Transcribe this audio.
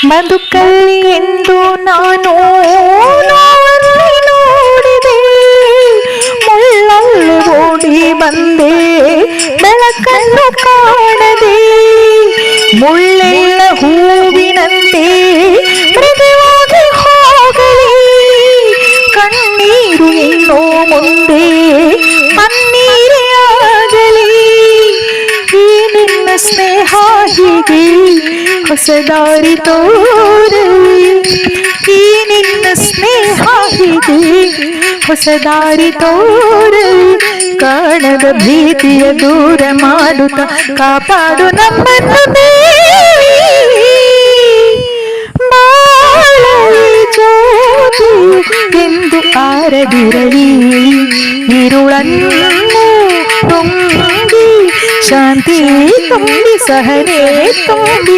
ಬದುಕಲ್ಲಿ ಎಂದು ನಾನು ನೋವಲ್ಲಿ ನೋಡಿದೆ, ಮುಳ್ಳಲ್ಲಿ ಓಡಿ ಬಂದೆ ಬೆಳಕನ್ನು ಕಾಣದೆ. ಮುಳ್ಳೆಲ್ಲ ಹೂವಿನಂತೆ ಮೃದುವಾಗಿ ಹೋಗಲಿ, ಕಣ್ಣೀರು ಇನ್ನೋ ಮುಂದೆ ಪನ್ನೀರೇ ಆಗಲಿ. ಈ ನಿನ್ನ ಸ್ನೇಹ ಹೀಗೆ ಹೊಸ ದಾರಿ ತೋರಲಿ, ಈ ನಿನ್ನ ಸ್ನೇಹ ಹೀಗೆ ಹೊಸ ದಾರಿ ತೋರಲಿ. ಕಾಣದ ಭೀತಿಯ ದೂರ ಮಾಡುತ್ತ ಕಾಪಾಡು ನಮ್ಮನ್ನು ದೇವಿ. ಬಾಳಲಿ ಜ್ಯೋತಿ ಎಂದು ಆರದಿರಲಿ, ഇരുളನ್ನು ತುಂಬಿ ಶಾಂತಿ ತುಂಬಿ ಸಹನೆ ತುಂಬಿ